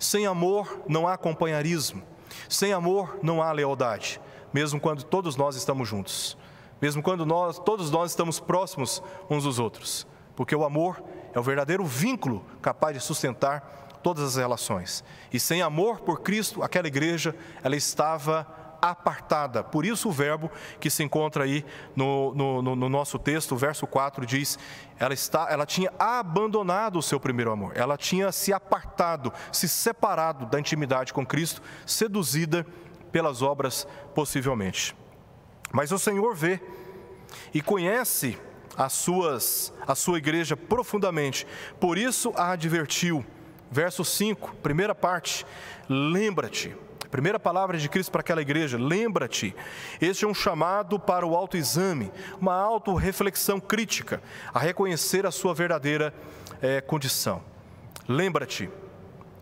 Sem amor não há companheirismo. Sem amor não há lealdade, mesmo quando todos nós estamos juntos. Mesmo quando todos nós estamos próximos uns dos outros. Porque o amor é o verdadeiro vínculo capaz de sustentar todas as relações. E sem amor por Cristo, aquela igreja, ela estava apartada. Por isso o verbo que se encontra aí no nosso texto, o verso 4 diz, ela tinha abandonado o seu primeiro amor. Ela tinha se apartado, se separado da intimidade com Cristo, seduzida pelas obras possivelmente. Mas o Senhor vê e conhece a sua igreja profundamente. Por isso a advertiu. Verso 5, primeira parte, lembra-te. Primeira palavra de Cristo para aquela igreja, lembra-te. Este é um chamado para o autoexame, uma autorreflexão crítica, a reconhecer a sua verdadeira condição. Lembra-te,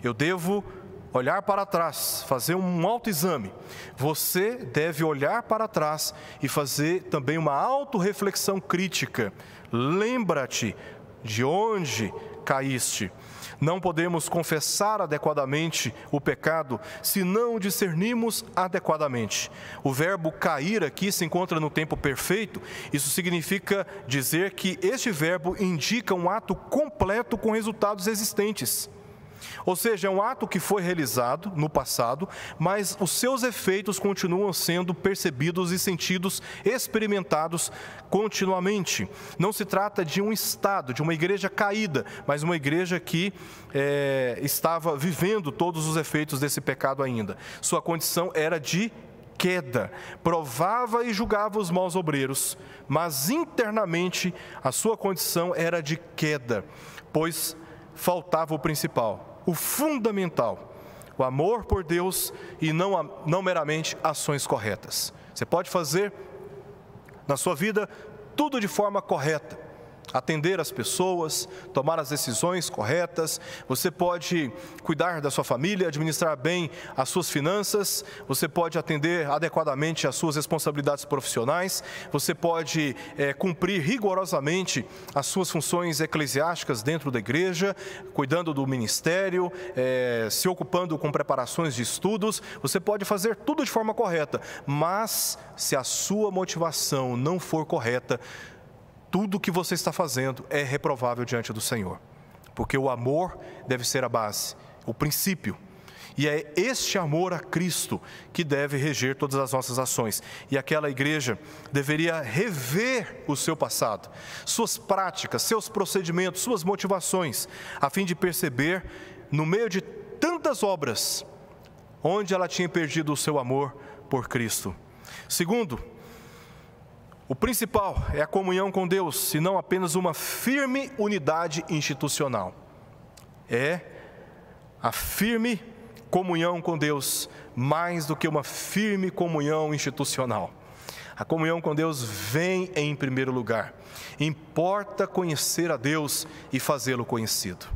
eu devo olhar para trás, fazer um autoexame. Você deve olhar para trás e fazer também uma autorreflexão crítica. Lembra-te de onde caíste. Não podemos confessar adequadamente o pecado se não o discernimos adequadamente. O verbo cair aqui se encontra no tempo perfeito. Isso significa dizer que este verbo indica um ato completo com resultados existentes. Ou seja, é um ato que foi realizado no passado, mas os seus efeitos continuam sendo percebidos e sentidos, experimentados continuamente. Não se trata de um estado, de uma igreja caída, mas uma igreja que estava vivendo todos os efeitos desse pecado ainda. Sua condição era de queda, provava e julgava os maus obreiros, mas internamente a sua condição era de queda, pois faltava o principal, o fundamental, o amor por Deus e não meramente ações corretas. Você pode fazer na sua vida tudo de forma correta, atender as pessoas, tomar as decisões corretas, você pode cuidar da sua família, administrar bem as suas finanças, você pode atender adequadamente às suas responsabilidades profissionais, você pode cumprir rigorosamente as suas funções eclesiásticas dentro da igreja, cuidando do ministério, se ocupando com preparações de estudos, você pode fazer tudo de forma correta, mas se a sua motivação não for correta, tudo que você está fazendo é reprovável diante do Senhor, porque o amor deve ser a base, o princípio, e é este amor a Cristo que deve reger todas as nossas ações. E aquela igreja deveria rever o seu passado, suas práticas, seus procedimentos, suas motivações, a fim de perceber, no meio de tantas obras, onde ela tinha perdido o seu amor por Cristo. Segundo, o principal é a comunhão com Deus, e não apenas uma firme unidade institucional. É a firme comunhão com Deus, mais do que uma firme comunhão institucional. A comunhão com Deus vem em primeiro lugar. Importa conhecer a Deus e fazê-lo conhecido.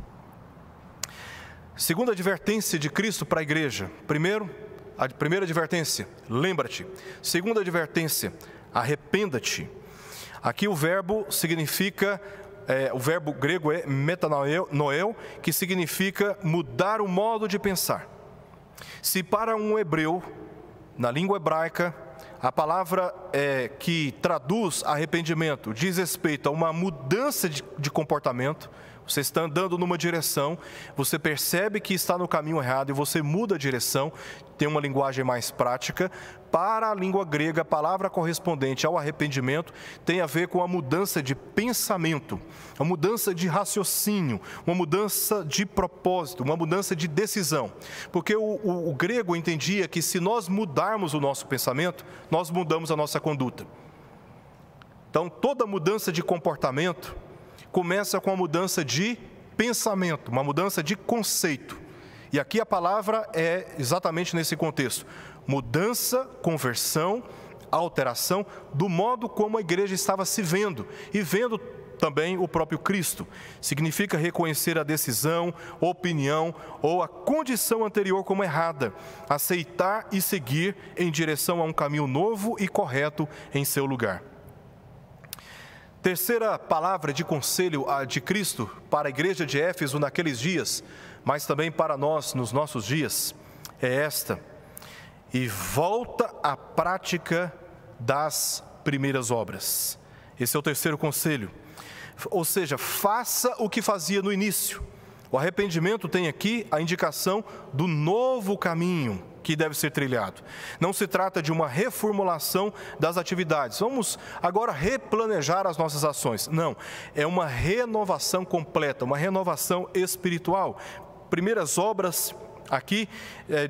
Segunda advertência de Cristo para a igreja. A primeira advertência, lembra-te. Segunda advertência, arrependa-te. Aqui o verbo significa, o verbo grego é metanoel, que significa mudar o modo de pensar. Se para um hebreu Na língua hebraica, a palavra que traduz arrependimento diz respeito a uma mudança de comportamento. Você está andando numa direção, você percebe que está no caminho errado e você muda a direção, tem uma linguagem mais prática. Para a língua grega, a palavra correspondente ao arrependimento tem a ver com a mudança de pensamento, a mudança de raciocínio, uma mudança de propósito, uma mudança de decisão. Porque o grego entendia que se nós mudarmos o nosso pensamento, nós mudamos a nossa conduta. Então, toda mudança de comportamento começa com a mudança de pensamento, uma mudança de conceito. E aqui a palavra é exatamente nesse contexto: mudança, conversão, alteração do modo como a igreja estava se vendo e vendo também o próprio Cristo. Significa reconhecer a decisão, opinião ou a condição anterior como errada, aceitar e seguir em direção a um caminho novo e correto em seu lugar. Terceira palavra de conselho de Cristo para a igreja de Éfeso naqueles dias, mas também para nós nos nossos dias, é esta: e volta à prática das primeiras obras. Esse é o terceiro conselho. Ou seja, faça o que fazia no início. O arrependimento tem aqui a indicação do novo caminho que deve ser trilhado. Não se trata de uma reformulação das atividades. Vamos agora replanejar as nossas ações. Não, é uma renovação completa, uma renovação espiritual. Primeiras obras aqui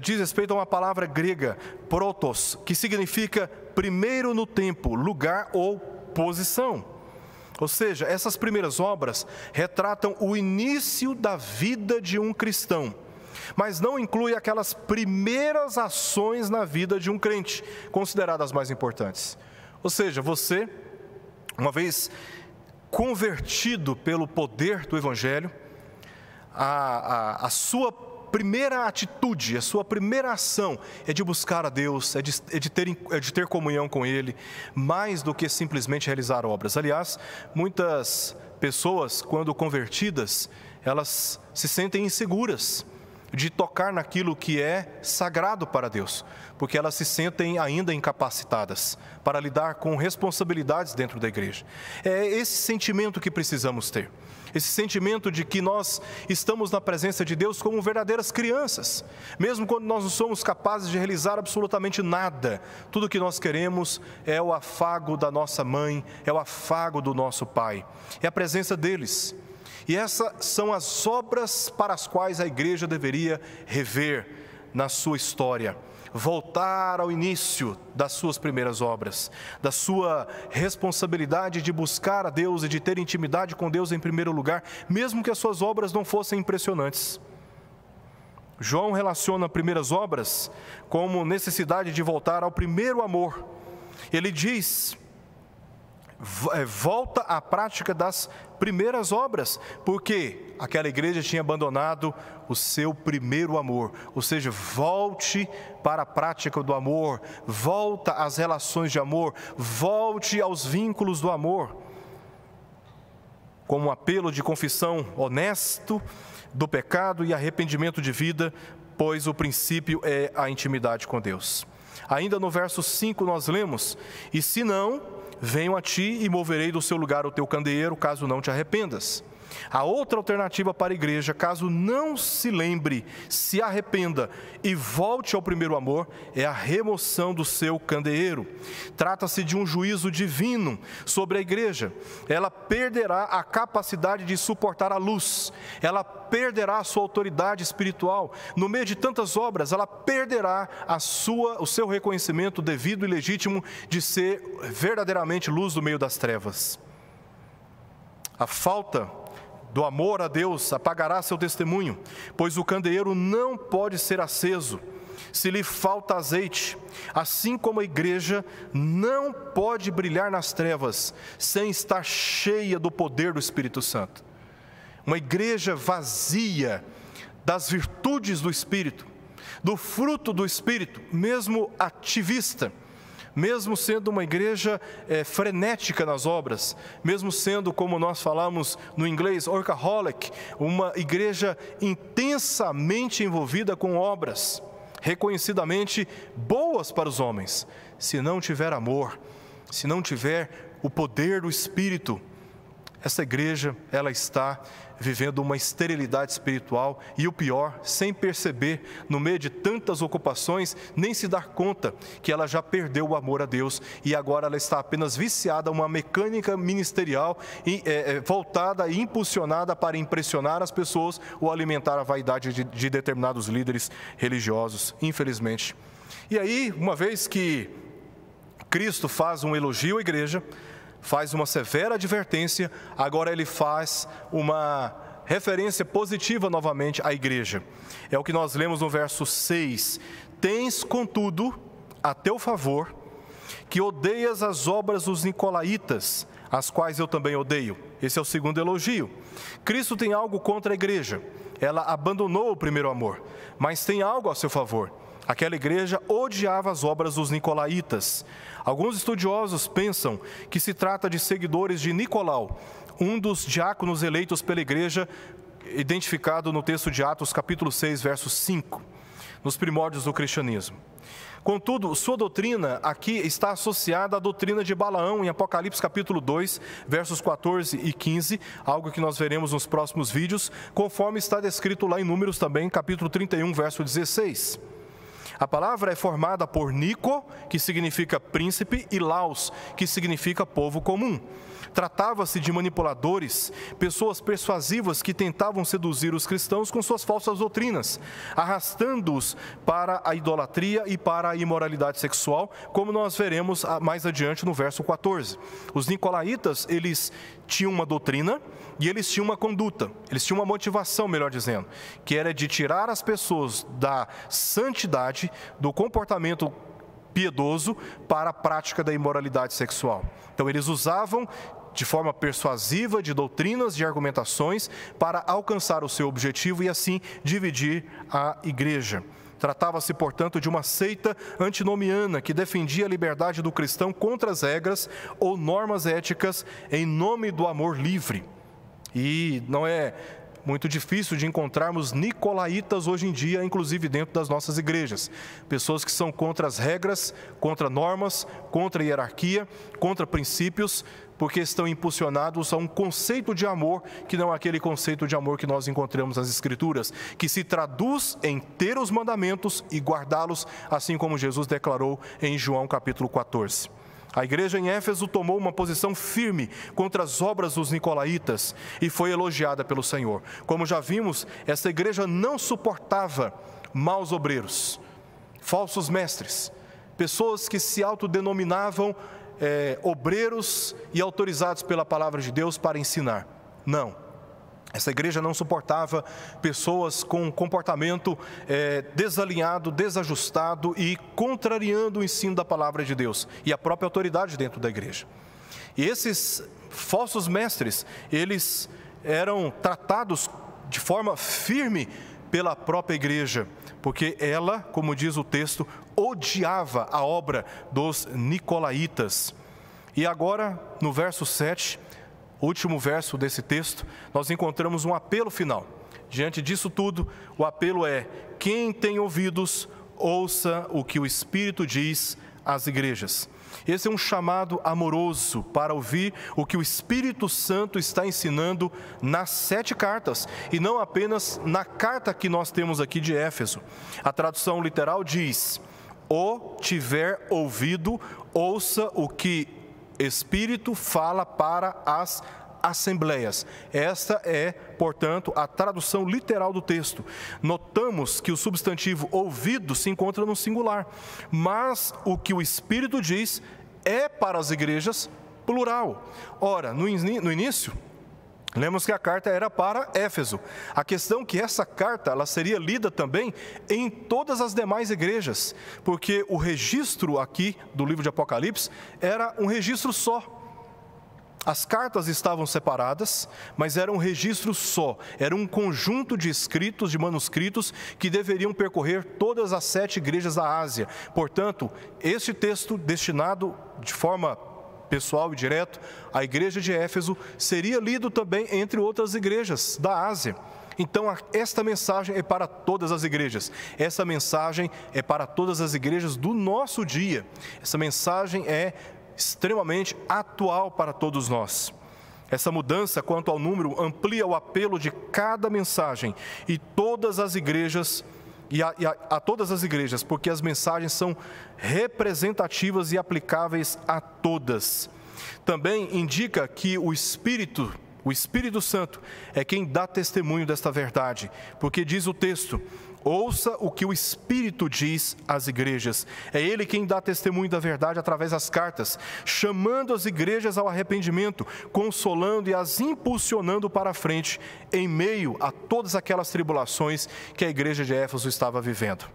diz respeito a uma palavra grega, protos, que significa primeiro no tempo, lugar ou posição. Ou seja, essas primeiras obras retratam o início da vida de um cristão, mas não inclui aquelas primeiras ações na vida de um crente, consideradas mais importantes. Ou seja, você, uma vez convertido pelo poder do Evangelho, a sua primeira atitude, a sua primeira ação é de buscar a Deus, é de ter comunhão com Ele, mais do que simplesmente realizar obras. Aliás, muitas pessoas, quando convertidas, elas se sentem inseguras de tocar naquilo que é sagrado para Deus, porque elas se sentem ainda incapacitadas para lidar com responsabilidades dentro da igreja. É esse sentimento que precisamos ter, esse sentimento de que nós estamos na presença de Deus como verdadeiras crianças, mesmo quando nós não somos capazes de realizar absolutamente nada. Tudo que nós queremos é o afago da nossa mãe, é o afago do nosso pai, é a presença deles. E essas são as obras para as quais a igreja deveria rever na sua história, voltar ao início das suas primeiras obras, da sua responsabilidade de buscar a Deus e de ter intimidade com Deus em primeiro lugar, mesmo que as suas obras não fossem impressionantes. João relaciona primeiras obras como necessidade de voltar ao primeiro amor. Ele diz: volta à prática das primeiras obras, porque aquela igreja tinha abandonado o seu primeiro amor. Ou seja, volte para a prática do amor, volta às relações de amor, volte aos vínculos do amor, como um apelo de confissão honesto do pecado e arrependimento de vida, pois o princípio é a intimidade com Deus. Ainda no verso 5 nós lemos: e se não, venho a ti e moverei do seu lugar o teu candeeiro, caso não te arrependas. A outra alternativa para a igreja, caso não se lembre, se arrependa e volte ao primeiro amor, é a remoção do seu candeeiro. Trata-se de um juízo divino sobre a igreja. Ela perderá a capacidade de suportar a luz, ela perderá a sua autoridade espiritual. No meio de tantas obras, ela perderá o seu reconhecimento devido e legítimo de ser verdadeiramente luz do meio das trevas. A falta do amor a Deus apagará seu testemunho, pois o candeeiro não pode ser aceso se lhe falta azeite, assim como a igreja não pode brilhar nas trevas sem estar cheia do poder do Espírito Santo. Uma igreja vazia das virtudes do Espírito, do fruto do Espírito, mesmo ativista, mesmo sendo uma igreja frenética nas obras, mesmo sendo, como nós falamos no inglês, workaholic, uma igreja intensamente envolvida com obras, reconhecidamente boas para os homens, se não tiver amor, se não tiver o poder do Espírito, essa igreja, ela está vivendo uma esterilidade espiritual e o pior, sem perceber, no meio de tantas ocupações, nem se dar conta que ela já perdeu o amor a Deus e agora ela está apenas viciada a uma mecânica ministerial voltada e impulsionada para impressionar as pessoas ou alimentar a vaidade de determinados líderes religiosos, infelizmente. E aí, uma vez que Cristo faz um elogio à igreja, faz uma severa advertência, agora ele faz uma referência positiva novamente à igreja. É o que nós lemos no verso 6. Tens, contudo, a teu favor, que odeias as obras dos nicolaítas, as quais eu também odeio. Esse é o segundo elogio. Cristo tem algo contra a igreja. Ela abandonou o primeiro amor, mas tem algo a seu favor. Aquela igreja odiava as obras dos nicolaítas. Alguns estudiosos pensam que se trata de seguidores de Nicolau, um dos diáconos eleitos pela igreja, identificado no texto de Atos, capítulo 6, verso 5, nos primórdios do cristianismo. Contudo, sua doutrina aqui está associada à doutrina de Balaão, em Apocalipse capítulo 2, versos 14 e 15, algo que nós veremos nos próximos vídeos, conforme está descrito lá em Números também, capítulo 31, verso 16. A palavra é formada por Nico, que significa príncipe, e Laos, que significa povo comum. Tratava-se de manipuladores, pessoas persuasivas que tentavam seduzir os cristãos com suas falsas doutrinas, arrastando-os para a idolatria e para a imoralidade sexual, como nós veremos mais adiante no verso 14. Os nicolaítas, eles tinham uma doutrina e eles tinham uma conduta, eles tinham uma motivação, melhor dizendo, que era de tirar as pessoas da santidade, do comportamento piedoso para a prática da imoralidade sexual. Então eles usavam de forma persuasiva de doutrinas, de argumentações para alcançar o seu objetivo e assim dividir a igreja. Tratava-se, portanto, de uma seita antinomiana que defendia a liberdade do cristão contra as regras ou normas éticas em nome do amor livre. E não é muito difícil de encontrarmos nicolaítas hoje em dia, inclusive dentro das nossas igrejas. Pessoas que são contra as regras, contra normas, contra a hierarquia, contra princípios, porque estão impulsionados a um conceito de amor que não é aquele conceito de amor que nós encontramos nas Escrituras, que se traduz em ter os mandamentos e guardá-los, assim como Jesus declarou em João capítulo 14. A igreja em Éfeso tomou uma posição firme contra as obras dos nicolaítas e foi elogiada pelo Senhor. Como já vimos, essa igreja não suportava maus obreiros, falsos mestres, pessoas que se autodenominavam obreiros e autorizados pela palavra de Deus para ensinar. Não. Essa igreja não suportava pessoas com comportamento desalinhado, desajustado e contrariando o ensino da palavra de Deus e a própria autoridade dentro da igreja. E esses falsos mestres, eles eram tratados de forma firme pela própria igreja, porque ela, como diz o texto, odiava a obra dos nicolaítas. E agora, no verso 7, último verso desse texto, nós encontramos um apelo final. Diante disso tudo, o apelo é: quem tem ouvidos, ouça o que o Espírito diz às igrejas. Esse é um chamado amoroso para ouvir o que o Espírito Santo está ensinando nas 7 cartas, e não apenas na carta que nós temos aqui de Éfeso. A tradução literal diz: o tiver ouvido, ouça o que Espírito fala para as assembleias. Esta é, portanto, a tradução literal do texto. Notamos que o substantivo ouvido se encontra no singular, mas o que o Espírito diz é para as igrejas plural. Ora, no início, lemos que a carta era para Éfeso. A questão é que essa carta ela seria lida também em todas as demais igrejas, porque o registro aqui do livro de Apocalipse era um registro só. As cartas estavam separadas, mas era um registro só. Era um conjunto de escritos, de manuscritos, que deveriam percorrer todas as 7 igrejas da Ásia. Portanto, este texto, destinado de forma pessoal e direto à igreja de Éfeso, seria lido também entre outras igrejas da Ásia. Então, esta mensagem é para todas as igrejas. Essa mensagem é para todas as igrejas do nosso dia. Essa mensagem é extremamente atual para todos nós. Essa mudança quanto ao número amplia o apelo de cada mensagem e todas as igrejas a todas as igrejas, porque as mensagens são representativas e aplicáveis a todas. Também indica que o Espírito Santo é quem dá testemunho desta verdade, porque diz o texto: ouça o que o Espírito diz às igrejas. É Ele quem dá testemunho da verdade através das cartas, chamando as igrejas ao arrependimento, consolando e as impulsionando para a frente, em meio a todas aquelas tribulações que a igreja de Éfeso estava vivendo.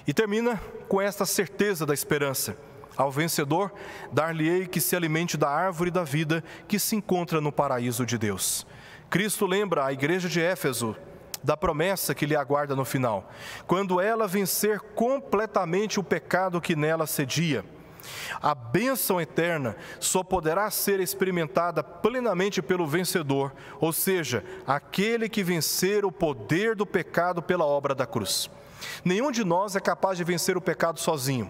E termina com esta certeza da esperança: ao vencedor, dar-lhe-ei que se alimente da árvore da vida que se encontra no paraíso de Deus. Cristo lembra a igreja de Éfeso da promessa que lhe aguarda no final, quando ela vencer completamente o pecado que nela cedia. A bênção eterna só poderá ser experimentada plenamente pelo vencedor, ou seja, aquele que vencer o poder do pecado pela obra da cruz. Nenhum de nós é capaz de vencer o pecado sozinho,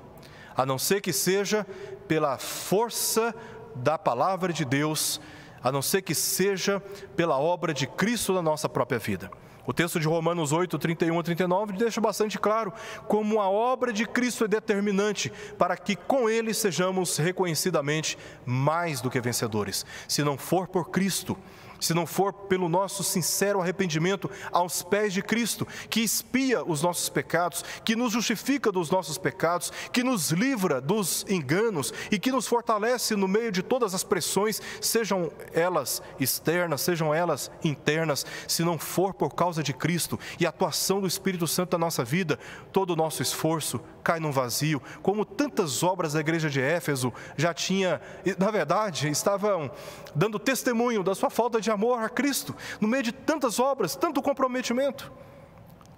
a não ser que seja pela força da palavra de Deus, a não ser que seja pela obra de Cristo na nossa própria vida. O texto de Romanos 8, 31 a 39 deixa bastante claro como a obra de Cristo é determinante para que com Ele sejamos reconhecidamente mais do que vencedores. Se não for por Cristo, se não for pelo nosso sincero arrependimento aos pés de Cristo, que expia os nossos pecados, que nos justifica dos nossos pecados, que nos livra dos enganos e que nos fortalece no meio de todas as pressões, sejam elas externas, sejam elas internas, se não for por causa de Cristo e a atuação do Espírito Santo na nossa vida, todo o nosso esforço cai num vazio, como tantas obras da igreja de Éfeso já tinha, na verdade, estavam dando testemunho da sua falta de amor a Cristo, no meio de tantas obras, tanto comprometimento.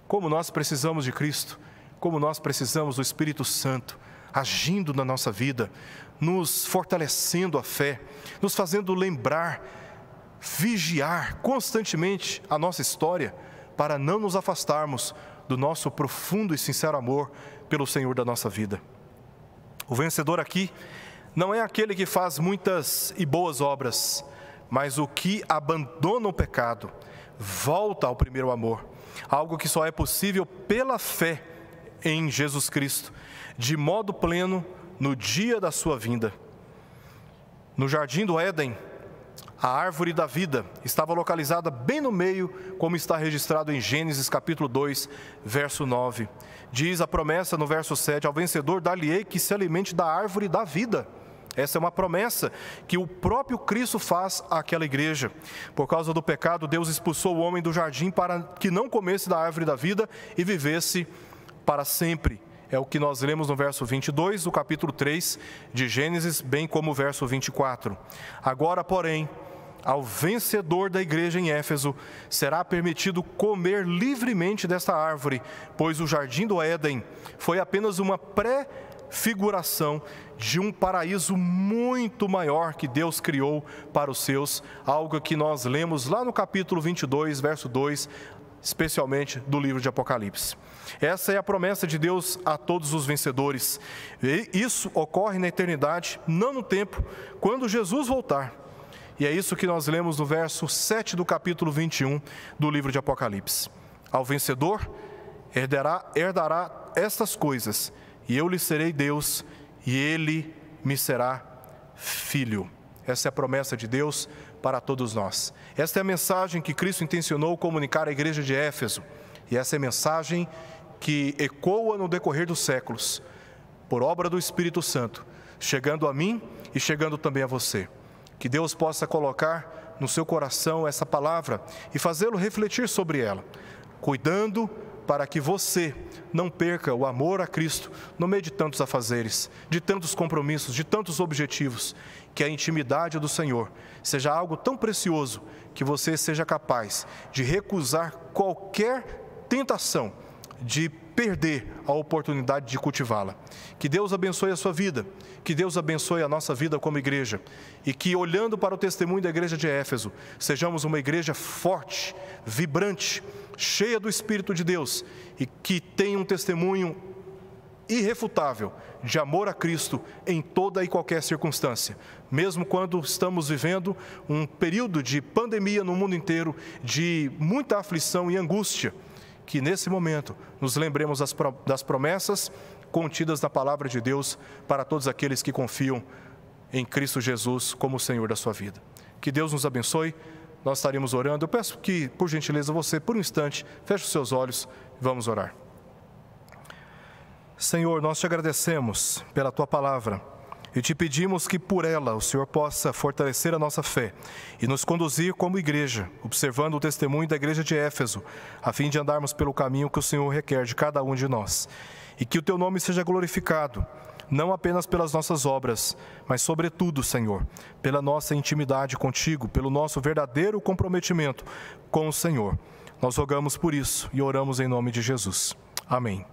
Como nós precisamos de Cristo, como nós precisamos do Espírito Santo agindo na nossa vida, nos fortalecendo a fé, nos fazendo lembrar, vigiar constantemente a nossa história, para não nos afastarmos do nosso profundo e sincero amor pelo Senhor da nossa vida. O vencedor aqui não é aquele que faz muitas e boas obras, mas o que abandona o pecado, volta ao primeiro amor, algo que só é possível pela fé em Jesus Cristo, de modo pleno no dia da sua vinda. No jardim do Éden, a árvore da vida estava localizada bem no meio, como está registrado em Gênesis capítulo 2, verso 9. Diz a promessa no verso 7, ao vencedor dar-lhe-ei que se alimente da árvore da vida. Essa é uma promessa que o próprio Cristo faz àquela igreja. Por causa do pecado, Deus expulsou o homem do jardim para que não comesse da árvore da vida e vivesse para sempre. É o que nós lemos no verso 22 do capítulo 3 de Gênesis, bem como o verso 24. Agora, porém, ao vencedor da igreja em Éfeso será permitido comer livremente desta árvore, pois o jardim do Éden foi apenas uma pré-figuração de um paraíso muito maior que Deus criou para os seus, algo que nós lemos lá no capítulo 22, verso 2, especialmente do livro de Apocalipse. Essa é a promessa de Deus a todos os vencedores. E isso ocorre na eternidade, não no tempo, quando Jesus voltar. E é isso que nós lemos no verso 7 do capítulo 21 do livro de Apocalipse. Ao vencedor herdará estas coisas, e eu lhe serei Deus, e ele me será filho. Essa é a promessa de Deus para todos nós. Esta é a mensagem que Cristo intencionou comunicar à igreja de Éfeso. E essa é a mensagem que ecoa no decorrer dos séculos, por obra do Espírito Santo, chegando a mim e chegando também a você. Que Deus possa colocar no seu coração essa palavra e fazê-lo refletir sobre ela, cuidando para que você não perca o amor a Cristo no meio de tantos afazeres, de tantos compromissos, de tantos objetivos, que a intimidade do Senhor seja algo tão precioso que você seja capaz de recusar qualquer tentação de perder a oportunidade de cultivá-la. Que Deus abençoe a sua vida, que Deus abençoe a nossa vida como igreja e que, olhando para o testemunho da igreja de Éfeso, sejamos uma igreja forte, vibrante, cheia do Espírito de Deus e que tenha um testemunho irrefutável de amor a Cristo em toda e qualquer circunstância. Mesmo quando estamos vivendo um período de pandemia no mundo inteiro, de muita aflição e angústia, que nesse momento nos lembremos das promessas contidas na palavra de Deus para todos aqueles que confiam em Cristo Jesus como o Senhor da sua vida. Que Deus nos abençoe, nós estaremos orando. Eu peço que, por gentileza, você, por um instante, feche os seus olhos e vamos orar. Senhor, nós te agradecemos pela tua palavra e te pedimos que por ela o Senhor possa fortalecer a nossa fé e nos conduzir como igreja, observando o testemunho da igreja de Éfeso, a fim de andarmos pelo caminho que o Senhor requer de cada um de nós. E que o teu nome seja glorificado, não apenas pelas nossas obras, mas sobretudo, Senhor, pela nossa intimidade contigo, pelo nosso verdadeiro comprometimento com o Senhor. Nós rogamos por isso e oramos em nome de Jesus. Amém.